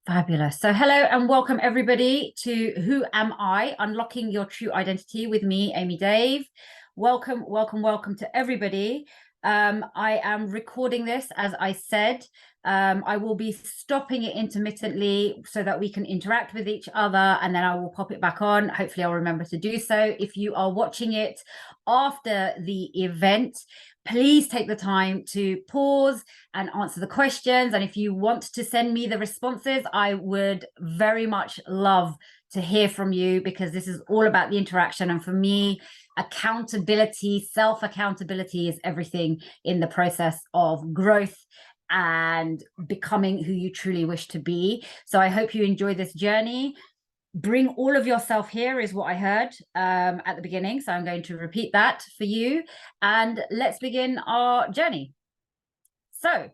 Fabulous. So hello and welcome everybody to Who Am I? Unlocking Your True Identity with me, Amy Dave. Welcome, welcome, welcome to everybody. I am recording this, as I said. I will be stopping it intermittently so that we can interact with each other, and then I will pop it back on. Hopefully I'll remember to do so. If you are watching it after the event, please take the time to pause and answer the questions. And if you want to send me the responses, I would very much love to hear from you, because this is all about the interaction. And for me, accountability, self-accountability is everything in the process of growth and becoming who you truly wish to be. So I hope you enjoy this journey. Bring all of yourself here is what I heard at the beginning. So I'm going to repeat that for you. And let's begin our journey. So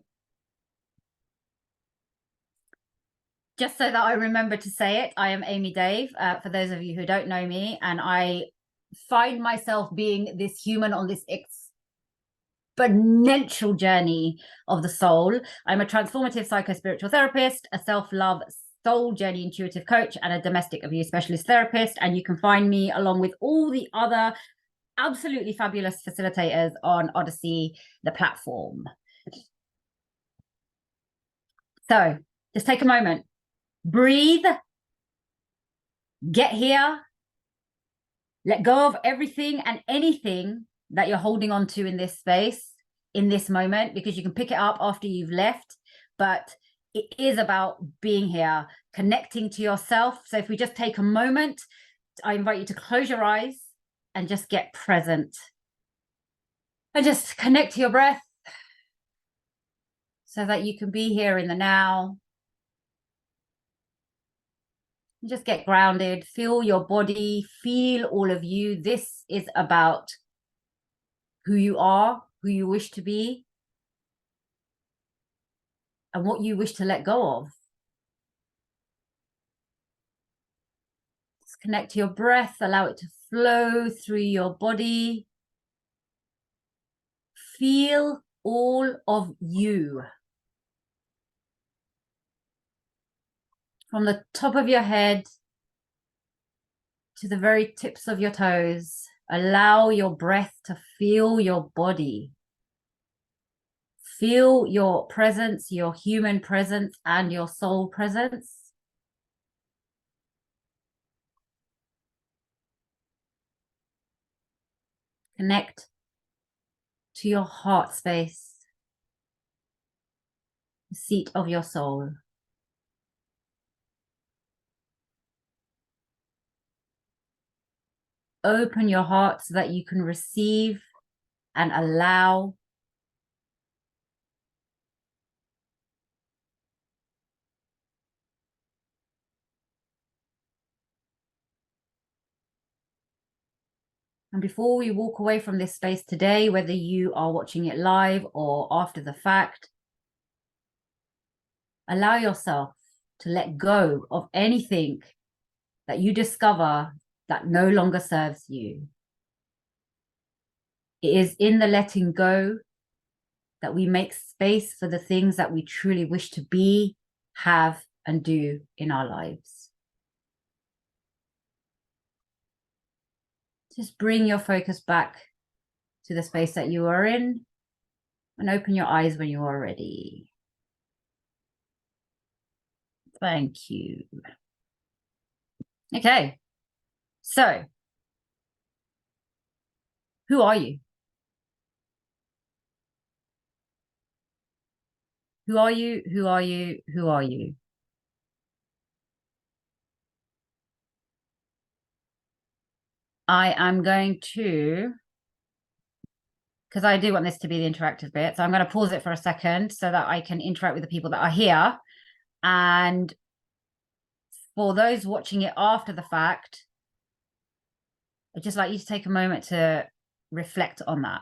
just so that I remember to say it, I am Amy Dave, for those of you who don't know me, and I find myself being this human on this exponential journey of the soul. I'm a transformative psycho-spiritual therapist, a self-love soul journey intuitive coach, and a domestic abuse specialist therapist. And you can find me along with all the other absolutely fabulous facilitators on Odyssey, the platform. So just take a moment, breathe, get here, let go of everything and anything that you're holding on to in this space, in this moment, because you can pick it up after you've left. But it is about being here, connecting to yourself. So if we just take a moment, I invite you to close your eyes and just get present. And just connect to your breath so that you can be here in the now. Just get grounded, feel your body, feel all of you. This is about who you are, who you wish to be, and what you wish to let go of. Just connect to your breath, allow it to flow through your body. Feel all of you. From the top of your head to the very tips of your toes, allow your breath to feel your body. Feel your presence, your human presence, and your soul presence. Connect to your heart space, the seat of your soul. Open your heart so that you can receive and allow. And before we walk away from this space today, whether you are watching it live or after the fact, allow yourself to let go of anything that you discover that no longer serves you. It is in the letting go that we make space for the things that we truly wish to be, have, and do in our lives. Just bring your focus back to the space that you are in and open your eyes when you are ready. Thank you. Okay, so who are you? Who are you? Who are you? Who are you? I am going to, because I do want this to be the interactive bit, so I'm going to pause it for a second so that I can interact with the people that are here. And for those watching it after the fact, I'd just like you to take a moment to reflect on that.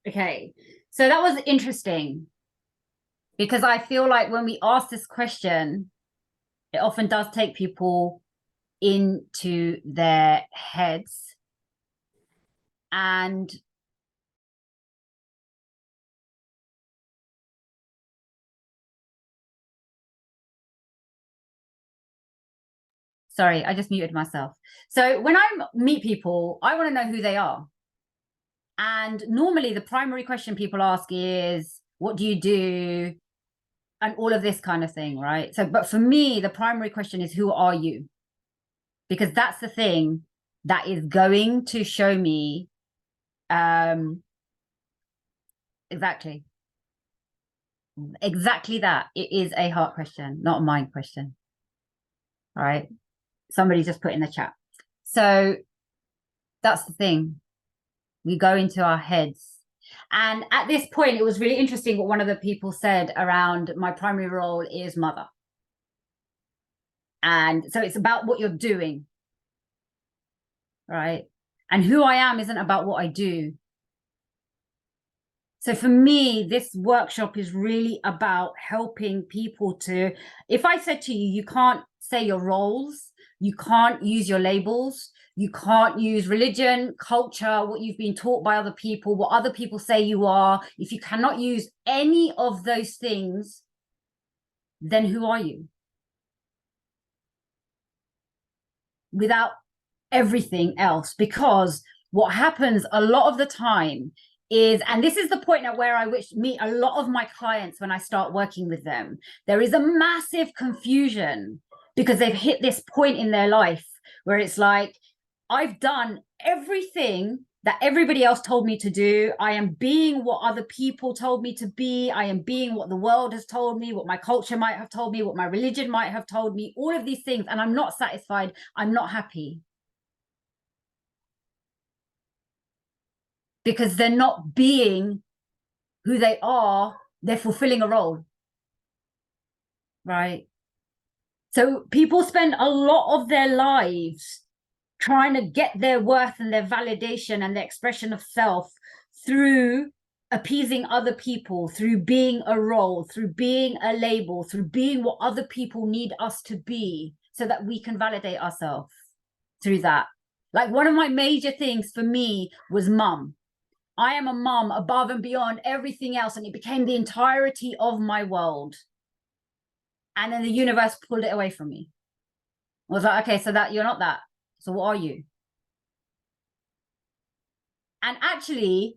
Okay, so that was interesting, because I feel like when we ask this question, it often does take people into their heads. And Sorry, I just muted myself. So when I meet people, I want to know who they are. And normally the primary question people ask is, what do you do? And all of this kind of thing, right? So, but for me, the primary question is, who are you? Because that's the thing that is going to show me exactly that. It is a heart question, not a mind question. All right. Somebody just put in the chat. So that's the thing. We go into our heads. And at this point, it was really interesting what one of the people said around my primary role is mother. And so it's about what you're doing, right? And who I am isn't about what I do. So for me, this workshop is really about helping people to, if I said to you, you can't say your roles, you can't use your labels, you can't use religion, culture, what you've been taught by other people, what other people say you are. If you cannot use any of those things, then who are you? Without everything else. Because what happens a lot of the time is, and this is the point at where I meet a lot of my clients when I start working with them, there is a massive confusion because they've hit this point in their life where it's like, I've done everything that everybody else told me to do. I am being what other people told me to be. I am being what the world has told me, what my culture might have told me, what my religion might have told me, all of these things. And I'm not satisfied. I'm not happy. Because they're not being who they are, they're fulfilling a role, right? So people spend a lot of their lives trying to get their worth and their validation and their expression of self through appeasing other people, through being a role, through being a label, through being what other people need us to be so that we can validate ourselves through that. Like one of my major things for me was mum. I am a mum above and beyond everything else. And it became the entirety of my world. And then the universe pulled it away from me. I was like, okay, so that you're not that. So what are you? And actually,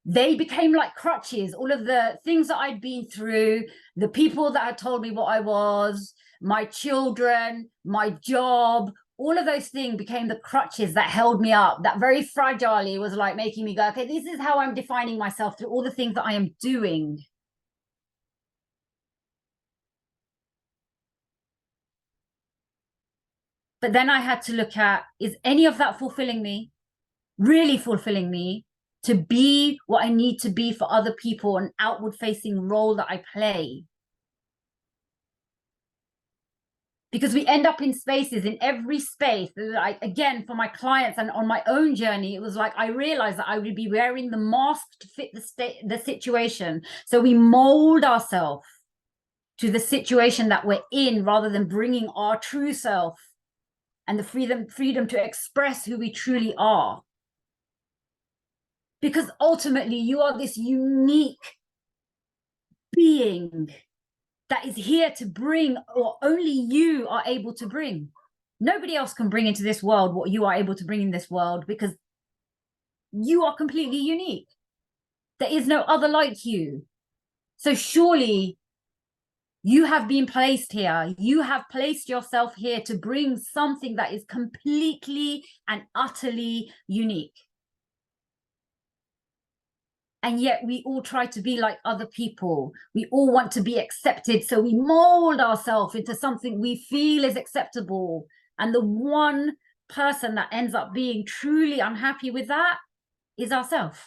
they became like crutches. All of the things that I'd been through, the people that had told me what I was, my children, my job, all of those things became the crutches that held me up, that very fragilely was like making me go, okay, this is how I'm defining myself through all the things that I am doing. But then I had to look at, is any of that fulfilling me? Really fulfilling me to be what I need to be for other people, an outward facing role that I play? Because we end up in spaces, in every space, like, again, for my clients and on my own journey, it was like I realized that I would be wearing the mask to fit the situation. So we mold ourselves to the situation that we're in rather than bringing our true self and the freedom to express who we truly are. Because ultimately you are this unique being that is here to bring what only you are able to bring. Nobody else can bring into this world what you are able to bring in this world, because you are completely unique. There is no other like you. So surely you have been placed here. You have placed yourself here to bring something that is completely and utterly unique. And yet we all try to be like other people. We all want to be accepted. So we mold ourselves into something we feel is acceptable. And the one person that ends up being truly unhappy with that is ourselves.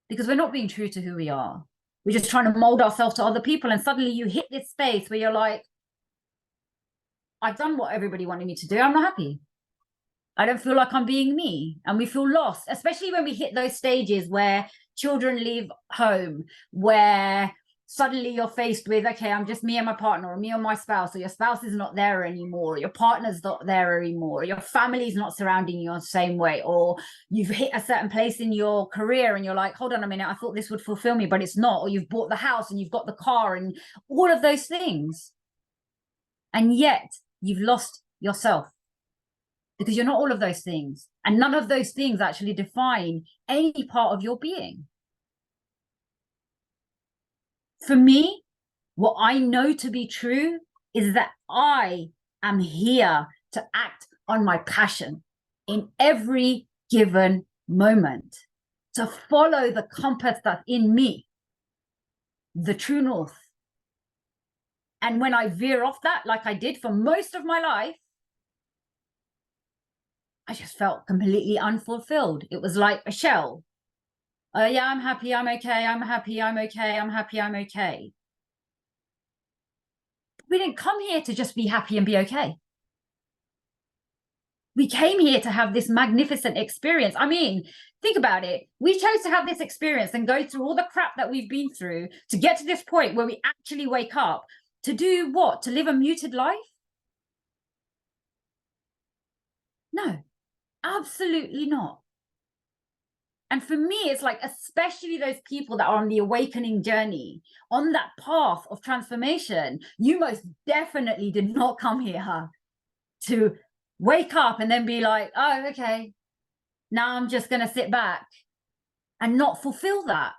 Because we're not being true to who we are. We're just trying to mold ourselves to other people. And suddenly you hit this space where you're like, I've done what everybody wanted me to do. I'm not happy. I don't feel like I'm being me. And we feel lost, especially when we hit those stages where children leave home, where suddenly you're faced with, okay, I'm just me and my partner, or me and my spouse, or your spouse is not there anymore, or your partner's not there anymore, or your family's not surrounding you in the same way, or you've hit a certain place in your career and you're like, hold on a minute, I thought this would fulfill me, but it's not. Or you've bought the house and you've got the car and all of those things. And yet you've lost yourself, because you're not all of those things, and none of those things actually define any part of your being. For me, what I know to be true is that I am here to act on my passion in every given moment, to follow the compass that's in me, the true north. And when I veer off that, like I did for most of my life, I just felt completely unfulfilled. It was like a shell. Yeah, I'm happy, I'm okay, I'm happy, I'm okay, I'm happy, I'm okay. We didn't come here to just be happy and be okay. We came here to have this magnificent experience. I mean, think about it. We chose to have this experience and go through all the crap that we've been through to get to this point where we actually wake up to do what? To live a muted life? No, absolutely not. And for me, it's like, especially those people that are on the awakening journey, on that path of transformation, you most definitely did not come here to wake up and then be like, oh, okay, now I'm just going to sit back and not fulfill that.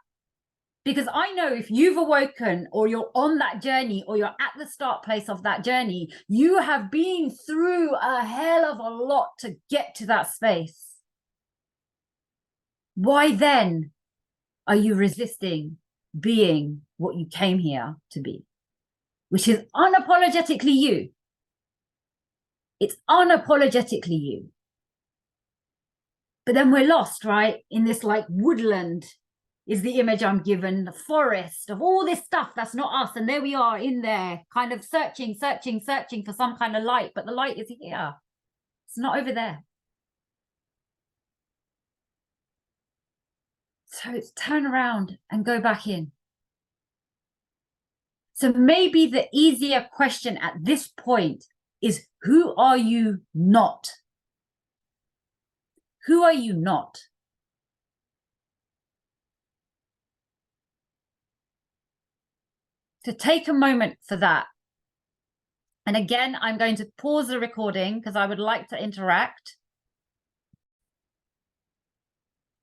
Because I know if you've awoken, or you're on that journey, or you're at the start place of that journey, you have been through a hell of a lot to get to that space. Why then are you resisting being what you came here to be, which is unapologetically you? It's unapologetically you. But then we're lost, right? In this like woodland is the image I'm given, the forest of all this stuff that's not us. And there we are in there, kind of searching for some kind of light. But the light is here. It's not over there. So it's turn around and go back in. So maybe the easier question at this point is, who are you not? Who are you not? To take a moment for that. And again, I'm going to pause the recording because I would like to interact.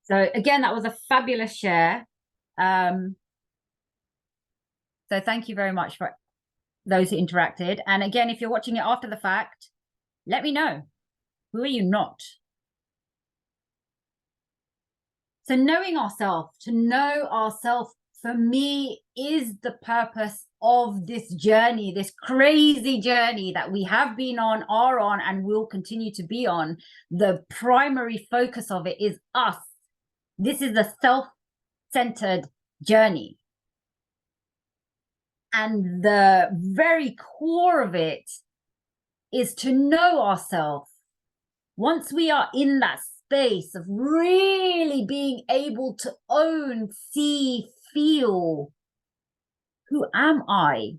So again, that was a fabulous share. So thank you very much for those who interacted. And again, if you're watching it after the fact, let me know. Who are you not? So knowing ourselves, to know ourselves, for me, is the purpose of this journey, this crazy journey that we have been on, are on, and will continue to be on. The primary focus of it is us. This is a self-centered journey. And the very core of it is to know ourselves. Once we are in that space of really being able to own, see, feel, who am I?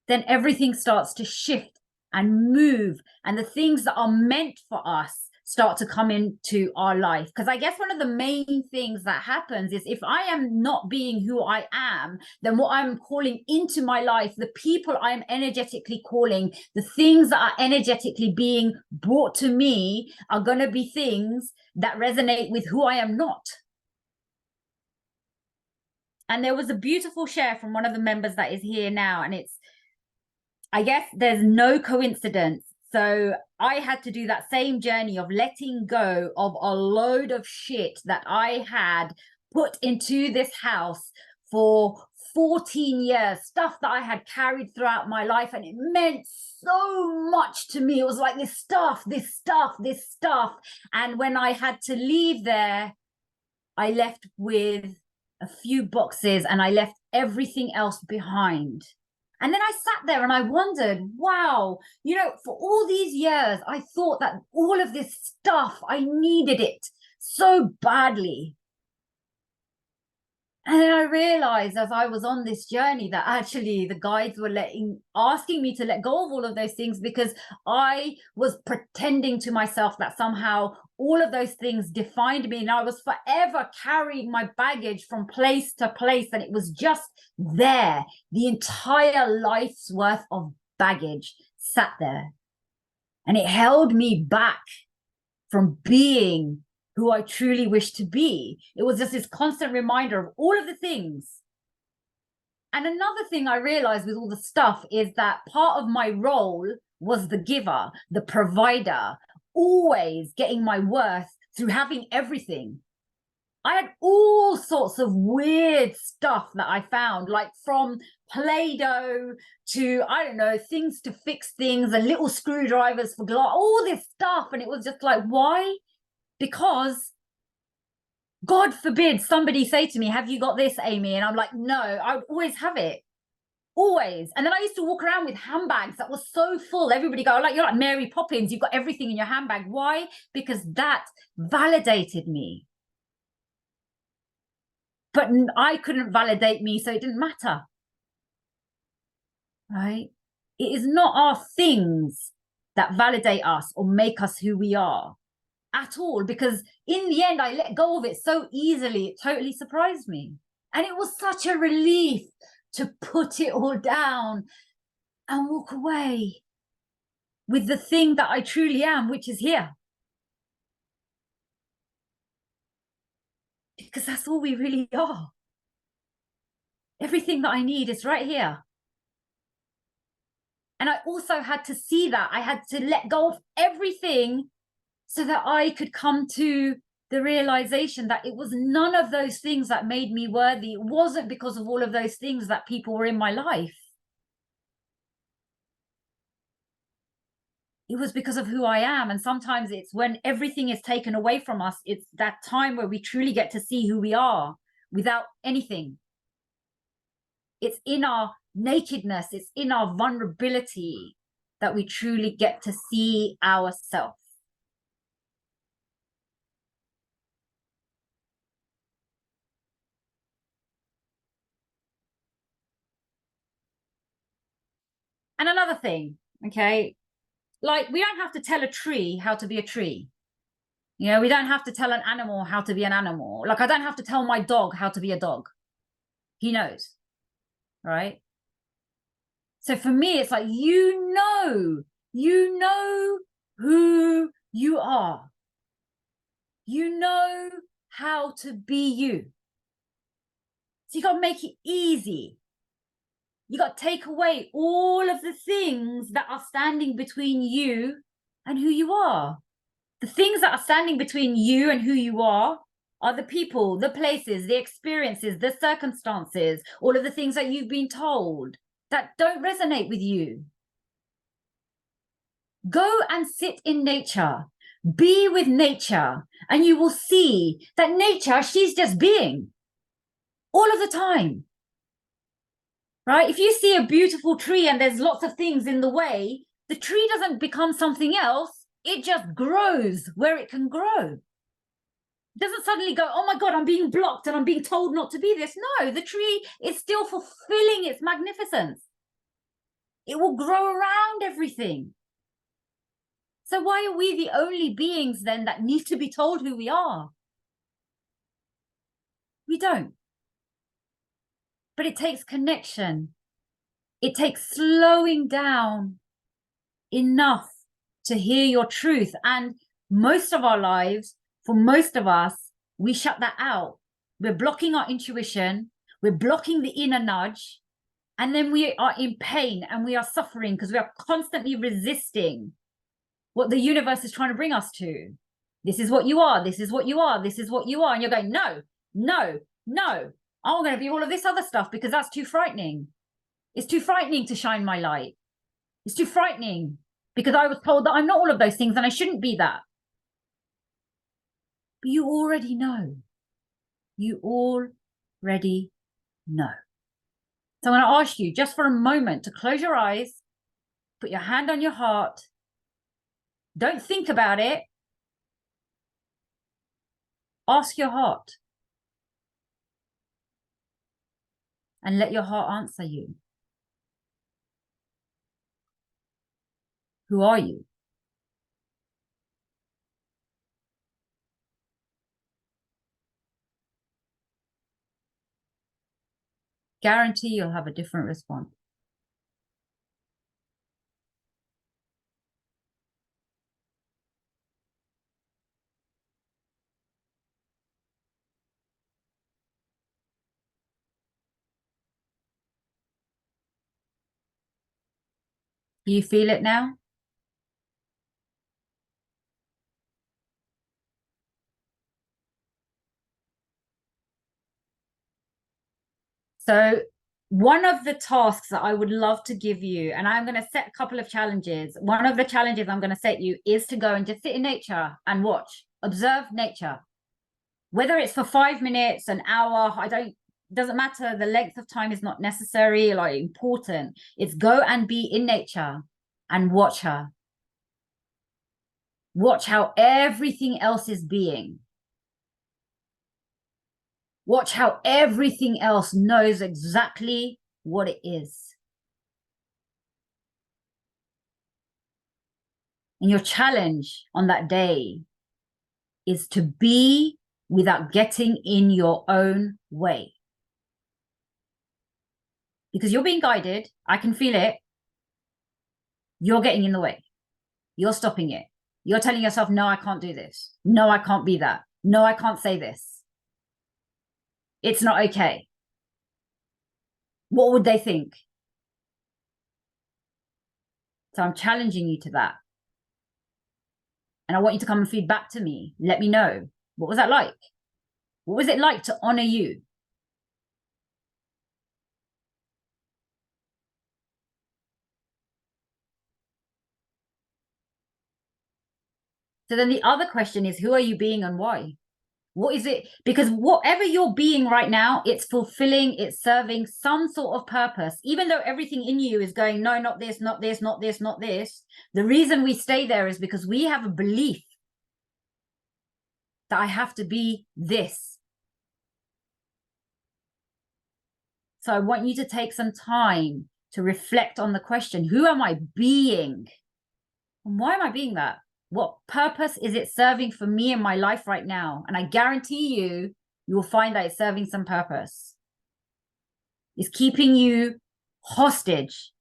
Then everything starts to shift and move, and the things that are meant for us start to come into our life. Because I guess one of the main things that happens is, if I am not being who I am, then what I'm calling into my life, the people I am energetically calling, the things that are energetically being brought to me, are going to be things that resonate with who I am not. And there was a beautiful share from one of the members that is here now, and it's, I guess there's no coincidence. So I had to do that same journey of letting go of a load of shit that I had put into this house for 14 years, stuff that I had carried throughout my life, and it meant so much to me. It was like this stuff. And when I had to leave there, I left with a few boxes, and I left everything else behind. And then I sat there and I wondered, wow, you know, for all these years, I thought that all of this stuff, I needed it so badly. And then I realized, as I was on this journey, that actually the guides were asking me to let go of all of those things, because I was pretending to myself that somehow all of those things defined me, and I was forever carrying my baggage from place to place, and it was just there. The entire life's worth of baggage sat there. And it held me back from being who I truly wish to be. It was just this constant reminder of all of the things. And another thing I realized with all the stuff is that part of my role was the giver, the provider, always getting my worth through having everything. I had all sorts of weird stuff that I found, like from Play-Doh to, I don't know, things to fix things and little screwdrivers for glass, all this stuff. And it was just like, why? Because God forbid somebody say to me, have you got this, Amy? And I'm like, no, I would always have it. Always. And then I used to walk around with handbags that were so full. Everybody go, like, you're like Mary Poppins. You've got everything in your handbag. Why? Because that validated me. But I couldn't validate me, so it didn't matter. Right? It is not our things that validate us or make us who we are at all, because in the end, I let go of it so easily. It totally surprised me. And it was such a relief to put it all down and walk away with the thing that I truly am, which is here. Because that's all we really are. Everything that I need is right here. And I also had to see that. I had to let go of everything so that I could come to the realization that it was none of those things that made me worthy. It wasn't because of all of those things that people were in my life. It was because of who I am. And sometimes it's when everything is taken away from us, it's that time where we truly get to see who we are without anything. It's in our nakedness, it's in our vulnerability that we truly get to see ourselves. And another thing, okay, like we don't have to tell a tree how to be a tree. You know, we don't have to tell an animal how to be an animal. Like I don't have to tell my dog how to be a dog. He knows, right? So for me, it's like, you know who you are. You know how to be you. So you got to make it easy. You got to take away all of the things that are standing between you and who you are. The things that are standing between you and who you are the people, the places, the experiences, the circumstances, all of the things that you've been told that don't resonate with you. Go and sit in nature, be with nature, and you will see that nature, she's just being all of the time. Right? If you see a beautiful tree and there's lots of things in the way, the tree doesn't become something else. It just grows where it can grow. It doesn't suddenly go, oh my God, I'm being blocked and I'm being told not to be this. No, the tree is still fulfilling its magnificence. It will grow around everything. So why are we the only beings then that need to be told who we are? We don't. But it takes connection. It takes slowing down enough to hear your truth. And most of our lives, for most of us, we shut that out. We're blocking our intuition. We're blocking the inner nudge. And then we are in pain and we are suffering because we are constantly resisting what the universe is trying to bring us to. This is what you are. This is what you are. This is what you are. And you're going, no, no, no. I'm going to be all of this other stuff because that's too frightening. It's too frightening to shine my light. It's too frightening because I was told that I'm not all of those things and I shouldn't be that. But you already know. You already know. So I'm going to ask you just for a moment to close your eyes, put your hand on your heart. Don't think about it. Ask your heart. And let your heart answer you. Who are you? Guarantee you'll have a different response. Do you feel it now? So one of the tasks that I would love to give you, and I'm going to set a couple of challenges. One of the challenges I'm going to set you is to go and just sit in nature and watch, observe nature. Whether it's for 5 minutes, an hour, doesn't matter. The length of time is not necessary, like important. It's go and be in nature and watch her. Watch how everything else is being. Watch how everything else knows exactly what it is. And your challenge on that day is to be without getting in your own way. Because you're being guided. I can feel it. You're getting in the way. You're stopping it. You're telling yourself, no, I can't do this. No, I can't be that. No, I can't say this. It's not okay. What would they think? So I'm challenging you to that. And I want you to come and feed back to me. Let me know. What was that like? What was it like to honor you? So then the other question is, who are you being and why? What is it? Because whatever you're being right now, it's fulfilling, it's serving some sort of purpose, even though everything in you is going, no, not this, not this, not this, not this. The reason we stay there is because we have a belief that I have to be this. So I want you to take some time to reflect on the question, who am I being? And why am I being that? What purpose is it serving for me in my life right now? And I guarantee you, you will find that it's serving some purpose. It's keeping you hostage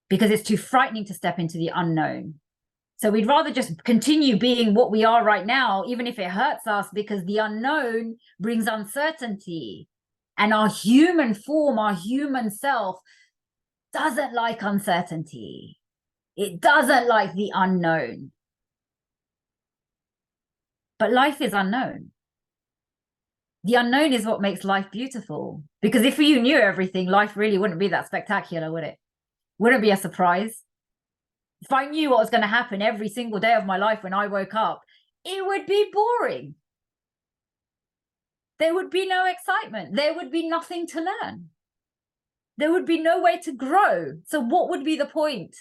because it's too frightening to step into the unknown. So we'd rather just continue being what we are right now, even if it hurts us, because the unknown brings uncertainty. And our human form, our human self doesn't like uncertainty. It doesn't like the unknown. But life is unknown. The unknown is what makes life beautiful. Because if you knew everything, life really wouldn't be that spectacular, would it? Wouldn't be a surprise. If I knew what was going to happen every single day of my life when I woke up, it would be boring. There would be no excitement. There would be nothing to learn. There would be no way to grow. So what would be the point?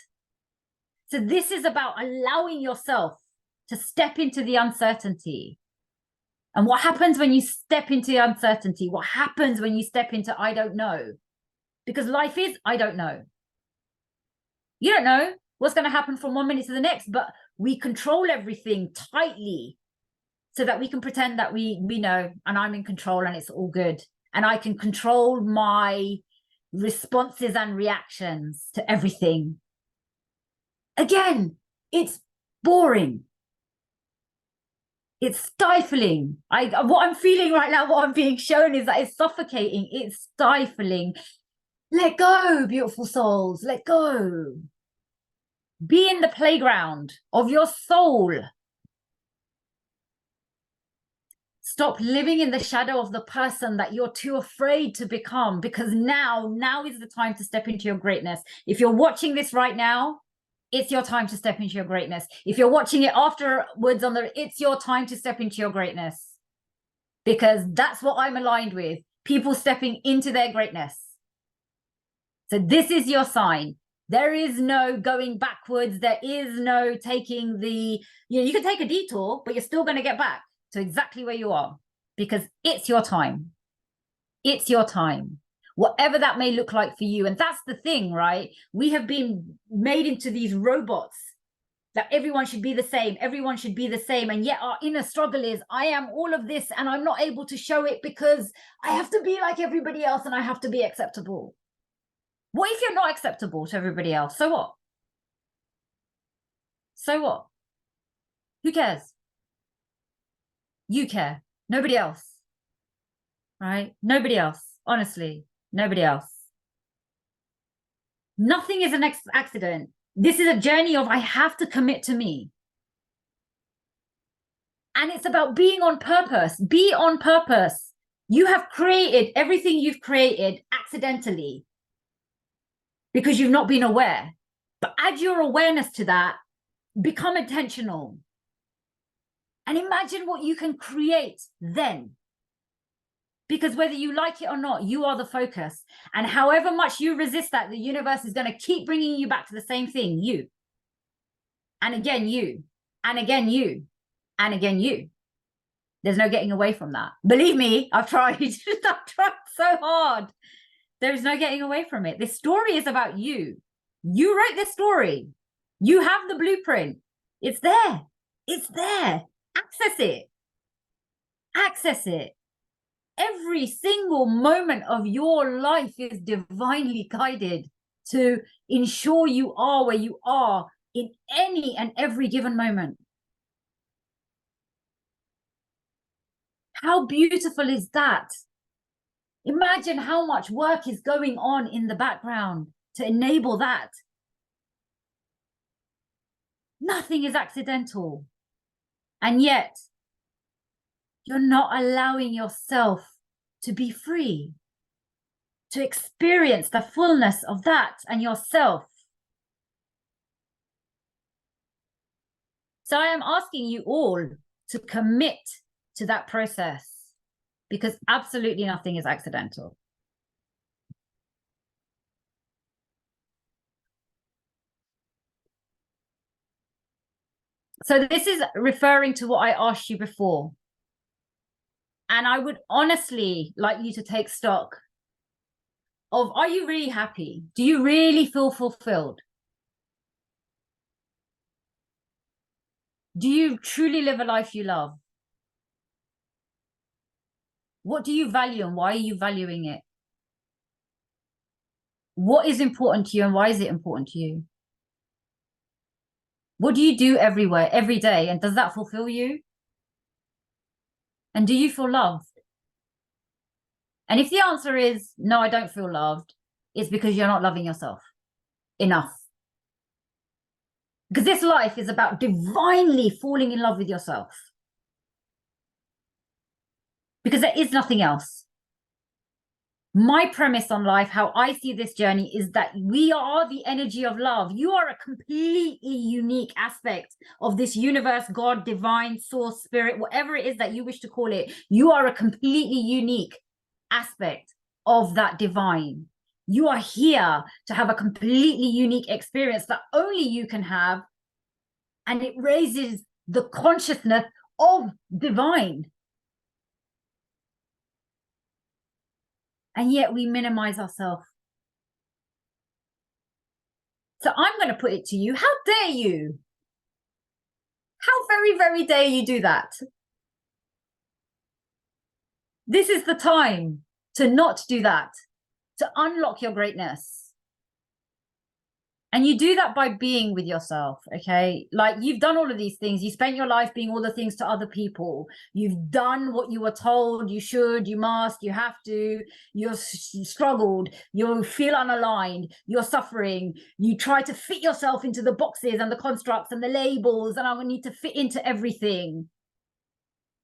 So this is about allowing yourself to step into the uncertainty. And what happens when you step into uncertainty? What happens when you step into I don't know? Because life is I don't know. You don't know what's going to happen from 1 minute to the next, but we control everything tightly so that we can pretend that we know, and I'm in control and it's all good. And I can control my responses and reactions to everything. Again, it's boring. It's stifling. What I'm feeling right now, what I'm being shown is that it's suffocating. It's stifling. Let go, beautiful souls. Let go. Be in the playground of your soul. Stop living in the shadow of the person that you're too afraid to become, because now is the time to step into your greatness. If you're watching this right now, it's your time to step into your greatness. If you're watching it afterwards it's your time to step into your greatness, because that's what I'm aligned with. People stepping into their greatness. So this is your sign. There is no going backwards. There is no taking you can take a detour, but you're still going to get back to exactly where you are, because it's your time. It's your time, whatever that may look like for you. And that's the thing, right? We have been made into these robots that everyone should be the same. Everyone should be the same. And yet our inner struggle is, I am all of this and I'm not able to show it because I have to be like everybody else and I have to be acceptable. What if you're not acceptable to everybody else? So what? So what? Who cares? You care. Nobody else. Right? Nobody else. Honestly, nobody else. Nothing is an accident. This is a journey of I have to commit to me. And it's about being on purpose. Be on purpose. You have created everything you've created accidentally because you've not been aware. But add your awareness to that, become intentional, and imagine what you can create then. Because whether you like it or not, you are the focus. And however much you resist that, the universe is going to keep bringing you back to the same thing, you. And again, you. And again, you. And again, you. There's no getting away from that. Believe me, I've tried. I've tried so hard. There's no getting away from it. This story is about you. You wrote this story. You have the blueprint. It's there. It's there. Access it. Access it. Every single moment of your life is divinely guided to ensure you are where you are in any and every given moment. How beautiful is that? Imagine how much work is going on in the background to enable that. Nothing is accidental. And yet, you're not allowing yourself to be free, to experience the fullness of that and yourself. So I am asking you all to commit to that process, because absolutely nothing is accidental. So this is referring to what I asked you before. And I would honestly like you to take stock of, are you really happy? Do you really feel fulfilled? Do you truly live a life you love? What do you value and why are you valuing it? What is important to you and why is it important to you? What do you do every day, and does that fulfill you? And do you feel loved? And if the answer is no, I don't feel loved, it's because you're not loving yourself enough. Because this life is about divinely falling in love with yourself. Because there is nothing else. My premise on life, how I see this journey, is that we are the energy of love. You are a completely unique aspect of this universe, God, divine, source, spirit, whatever it is that you wish to call it. You are a completely unique aspect of that divine. You are here to have a completely unique experience that only you can have. And it raises the consciousness of divine. And yet we minimize ourselves. So I'm going to put it to you. How dare you? How very, very dare you do that? This is the time to not do that, to unlock your greatness. And you do that by being with yourself, okay? Like, you've done all of these things. You spent your life being all the things to other people. You've done what you were told you should, you must, you have to. You're struggled. You feel unaligned. You're suffering. You try to fit yourself into the boxes and the constructs and the labels, and I need to fit into everything.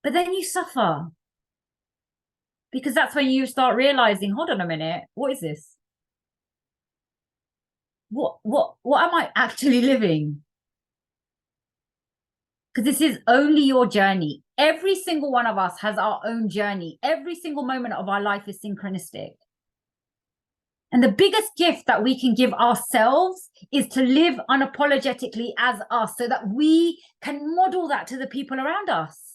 But then you suffer. Because that's when you start realizing, hold on a minute, what is this? What am I actually living? Because this is only your journey. Every single one of us has our own journey. Every single moment of our life is synchronistic. And the biggest gift that we can give ourselves is to live unapologetically as us, so that we can model that to the people around us.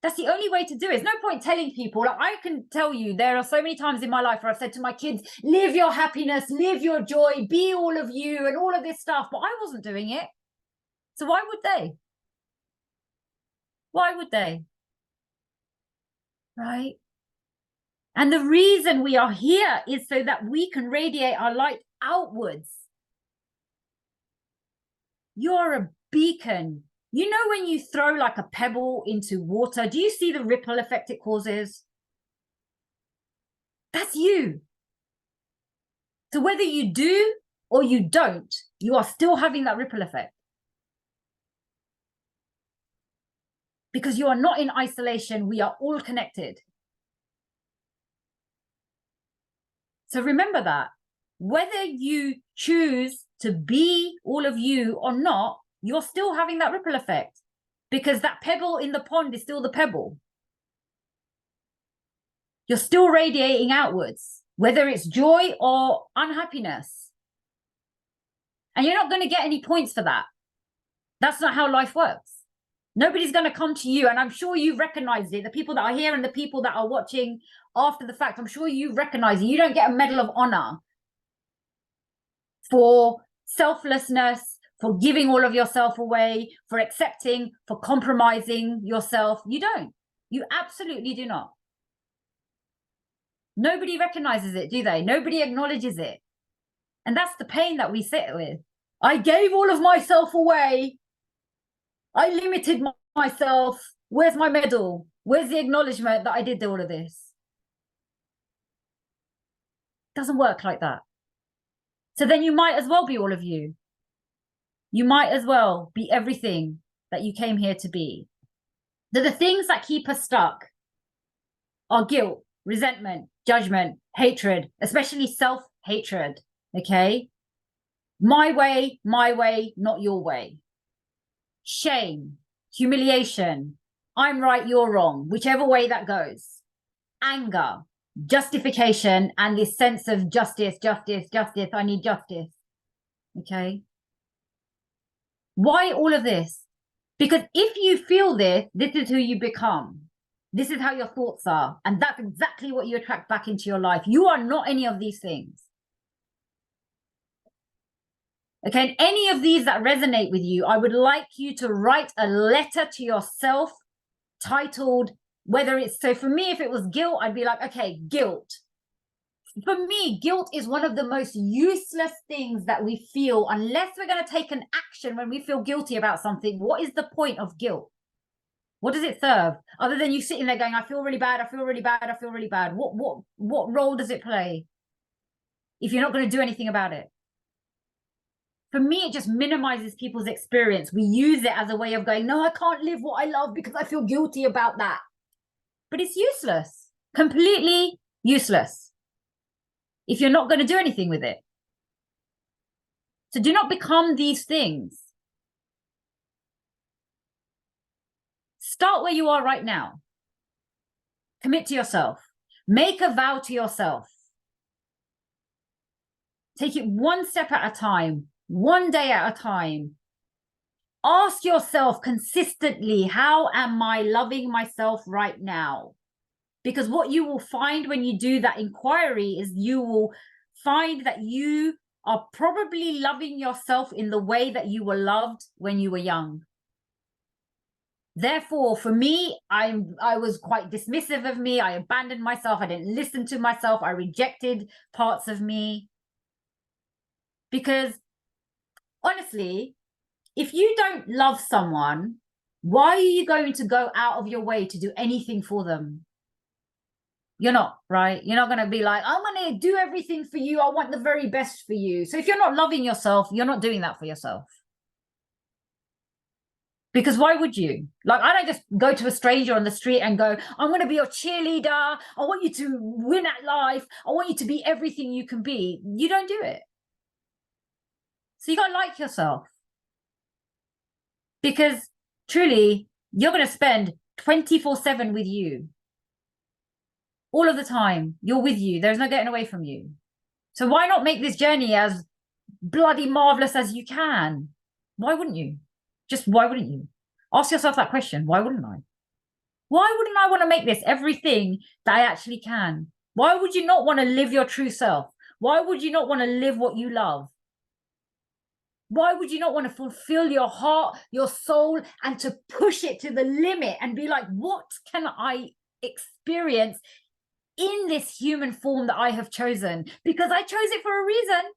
That's the only way to do it. There's no point telling people. Like, I can tell you, there are so many times in my life where I've said to my kids, live your happiness, live your joy, be all of you, and all of this stuff. But I wasn't doing it. So why would they? Why would they? Right? And the reason we are here is so that we can radiate our light outwards. You're a beacon. You know, when you throw like a pebble into water, do you see the ripple effect it causes? That's you. So whether you do or you don't, you are still having that ripple effect. Because you are not in isolation. We are all connected. So remember that. Whether you choose to be all of you or not, you're still having that ripple effect. Because that pebble in the pond is still the pebble. You're still radiating outwards, whether it's joy or unhappiness. And you're not going to get any points for that. That's not how life works. Nobody's going to come to you, and I'm sure you recognize it. The people that are here and the people that are watching after the fact, I'm sure you recognize it. You don't get a medal of honor for selflessness, for giving all of yourself away, for accepting, for compromising yourself. You don't. You absolutely do not. Nobody recognizes it, do they? Nobody acknowledges it. And that's the pain that we sit with. I gave all of myself away. I limited myself. Where's my medal? Where's the acknowledgement that I did all of this? It doesn't work like that. So then you might as well be all of you. You might as well be everything that you came here to be. The things that keep us stuck are guilt, resentment, judgment, hatred, especially self-hatred, okay? My way, not your way. Shame, humiliation, I'm right, you're wrong, whichever way that goes. Anger, justification, and this sense of justice, I need justice, okay? Why all of this? Because if you feel this, this is who you become. This is how your thoughts are. And that's exactly what you attract back into your life. You are not any of these things. Okay, and any of these that resonate with you, I would like you to write a letter to yourself titled, whether it's, so for me, if it was guilt, I'd be like, okay, guilt. For me, guilt is one of the most useless things that we feel unless we're going to take an action when we feel guilty about something. What is the point of guilt? What does it serve? Other than you sitting there going, I feel really bad, I feel really bad, I feel really bad. What role does it play if you're not going to do anything about it? For me, it just minimizes people's experience. We use it as a way of going, no, I can't live what I love because I feel guilty about that. But it's useless, completely useless, if you're not going to do anything with it. So do not become these things. Start where you are right now. Commit to yourself. Make a vow to yourself. Take it one step at a time, one day at a time. Ask yourself consistently, how am I loving myself right now? Because what you will find when you do that inquiry is you will find that you are probably loving yourself in the way that you were loved when you were young. Therefore, for me, I was quite dismissive of me. I abandoned myself. I didn't listen to myself. I rejected parts of me. Because honestly, if you don't love someone, why are you going to go out of your way to do anything for them? You're not, right? You're not going to be like, I'm going to do everything for you. I want the very best for you. So if you're not loving yourself, you're not doing that for yourself. Because why would you? Like, I don't just go to a stranger on the street and go, I'm going to be your cheerleader. I want you to win at life. I want you to be everything you can be. You don't do it. So you got to like yourself. Because truly, you're going to spend 24/7 with you. All of the time, you're with you. There's no getting away from you. So why not make this journey as bloody marvelous as you can? Why wouldn't you? Just why wouldn't you? Ask yourself that question. Why wouldn't I? Why wouldn't I want to make this everything that I actually can? Why would you not want to live your true self? Why would you not want to live what you love? Why would you not want to fulfill your heart, your soul, and to push it to the limit and be like, what can I experience in this human form that I have chosen? Because I chose it for a reason.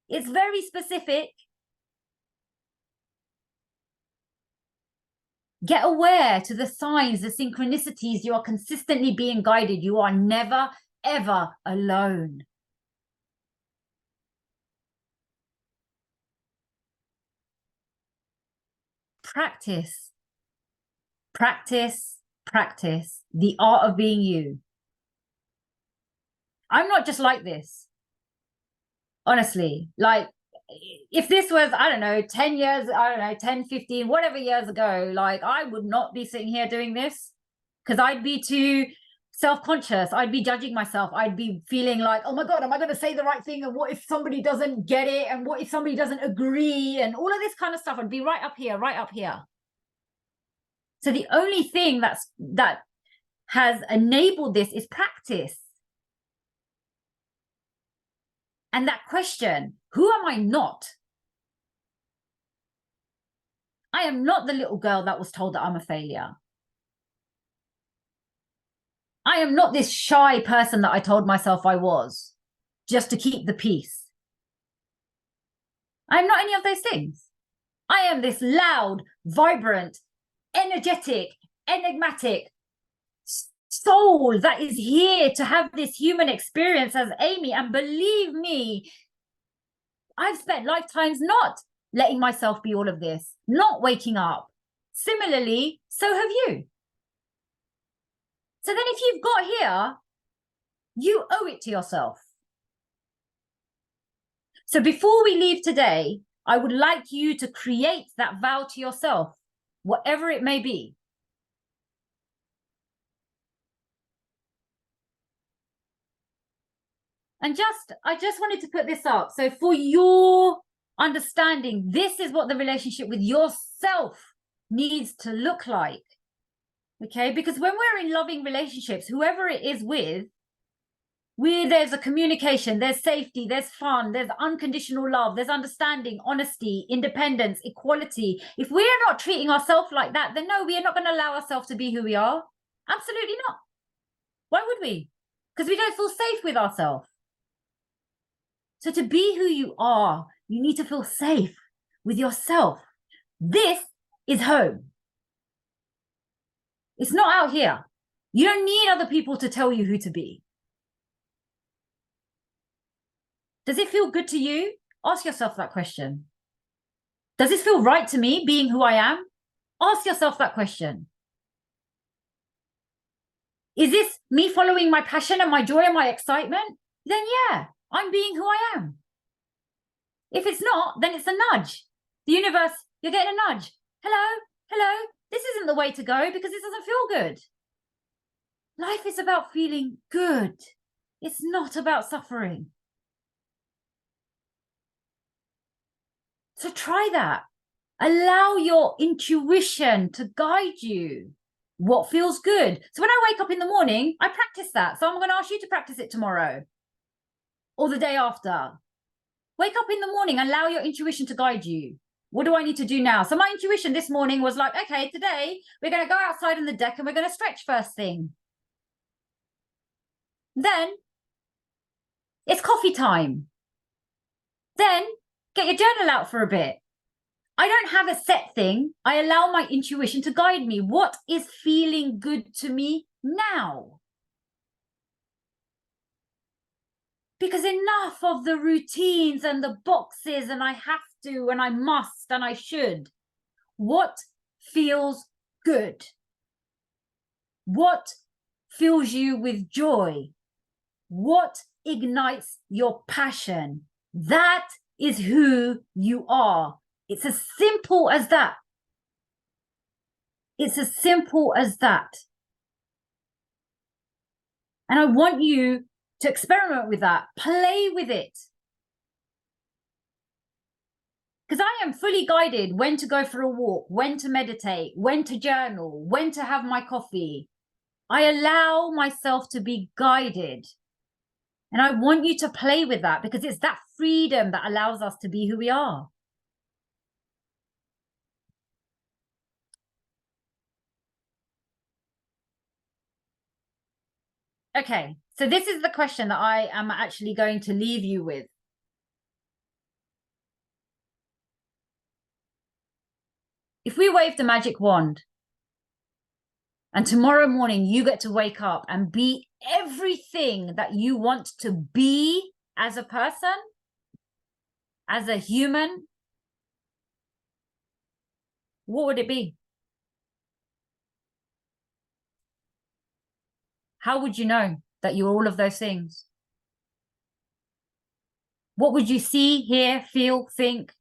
It's very specific. Get aware to the signs, the synchronicities. You are consistently being guided. You are never, ever alone. practice, practice, practice the art of being you. I'm not just like this. Honestly, like if this was, I don't know, 10 years, I don't know, 10, 15, whatever years ago, like I would not be sitting here doing this because I'd be too self-conscious. I'd be judging myself. I'd be feeling like, oh my God, am I going to say the right thing? And what if somebody doesn't get it? And what if somebody doesn't agree? And all of this kind of stuff. I'd be right up here, right up here. So the only thing that has enabled this is practice. And that question, who am I not? I am not the little girl that was told that I'm a failure. I am not this shy person that I told myself I was just to keep the peace. I'm not any of those things. I am this loud, vibrant, energetic, enigmatic soul that is here to have this human experience as Amy. And believe me, I've spent lifetimes not letting myself be all of this, not waking up. Similarly, so have you. So then if you've got here, you owe it to yourself. So before we leave today, I would like you to create that vow to yourself, whatever it may be. And I just wanted to put this up. So for your understanding, this is what the relationship with yourself needs to look like. Okay, because when we're in loving relationships, whoever it is with, there's a communication, there's safety, there's fun, there's unconditional love, there's understanding, honesty, independence, equality. If we're not treating ourselves like that, then no, we are not going to allow ourselves to be who we are. Absolutely not. Why would we? Because we don't feel safe with ourselves. So to be who you are, you need to feel safe with yourself. This is home. It's not out here. You don't need other people to tell you who to be. Does it feel good to you? Ask yourself that question. Does it feel right to me being who I am? Ask yourself that question. Is this me following my passion and my joy and my excitement? Then yeah, I'm being who I am. If it's not, then it's a nudge. The universe, you're getting a nudge. Hello, hello, this isn't the way to go because it doesn't feel good. Life is about feeling good. It's not about suffering. So try that. Allow your intuition to guide you. What feels good? So when I wake up in the morning, I practice that. So I'm going to ask you to practice it tomorrow or the day after. Wake up in the morning, allow your intuition to guide you. What do I need to do now? So my intuition this morning was like, okay, today we're going to go outside on the deck and we're going to stretch first thing. Then it's coffee time. Then get your journal out for a bit. I don't have a set thing. I allow my intuition to guide me. What is feeling good to me now? Because enough of the routines and the boxes and I have to and I must and I should. What feels good? What fills you with joy? What ignites your passion? That is who you are. It's as simple as that. It's as simple as that. And I want you to experiment with that. Play with it. Because I am fully guided when to go for a walk, when to meditate, when to journal, when to have my coffee. I allow myself to be guided. And I want you to play with that because it's that freedom that allows us to be who we are. Okay, so this is the question that I am actually going to leave you with. If we wave the magic wand and tomorrow morning you get to wake up and be everything that you want to be as a person, as a human, what would it be? How would you know that you're all of those things? What would you see, hear, feel, think?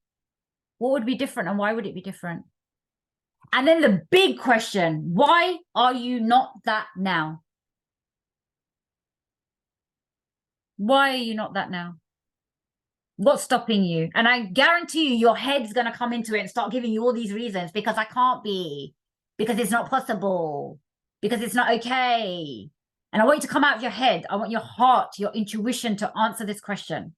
What would be different, and why would it be different? And then the big question, why are you not that now? Why are you not that now? What's stopping you? And I guarantee you, your head's going to come into it and start giving you all these reasons, because I can't be, because it's not possible, because it's not okay. And I want you to come out of your head. I want your heart, your intuition to answer this question.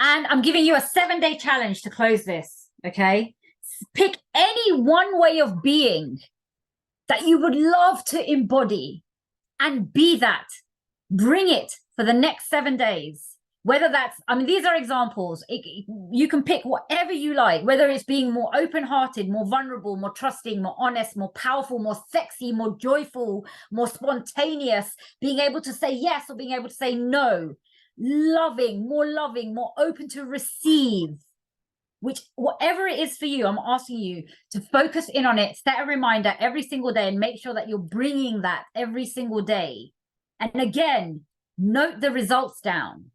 And I'm giving you a 7-day challenge to close this, okay? Pick any one way of being that you would love to embody and be that. Bring it for the next 7 days. Whether that's, I mean, these are examples. You can pick whatever you like, whether it's being more open-hearted, more vulnerable, more trusting, more honest, more powerful, more sexy, more joyful, more spontaneous, being able to say yes or being able to say no, loving, more open to receive. Which, whatever it is for you, I'm asking you to focus in on it, set a reminder every single day, and make sure that you're bringing that every single day. And again, note the results down.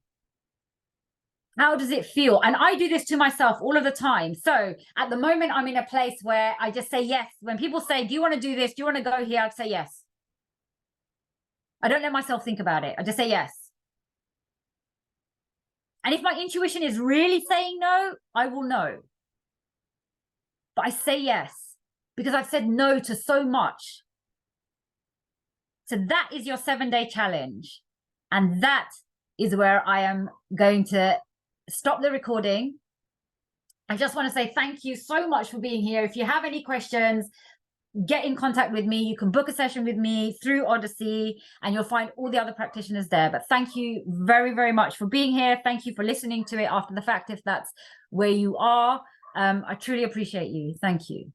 How does it feel? And I do this to myself all of the time. So at the moment, I'm in a place where I just say yes. When people say, do you want to do this? Do you want to go here? I'd say yes. I don't let myself think about it. I just say yes. And if my intuition is really saying no, I will know. But I say yes because I've said no to so much. So that is your 7-day challenge. And that is where I am going to stop the recording. I just want to say thank you so much for being here. If you have any questions, get in contact with me. You can book a session with me through Odyssey, and you'll find all the other practitioners there. But thank you very, very much for being here. Thank you for listening to it after the fact, if that's where you are. I truly appreciate you. Thank you.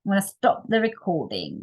I'm going to stop the recording.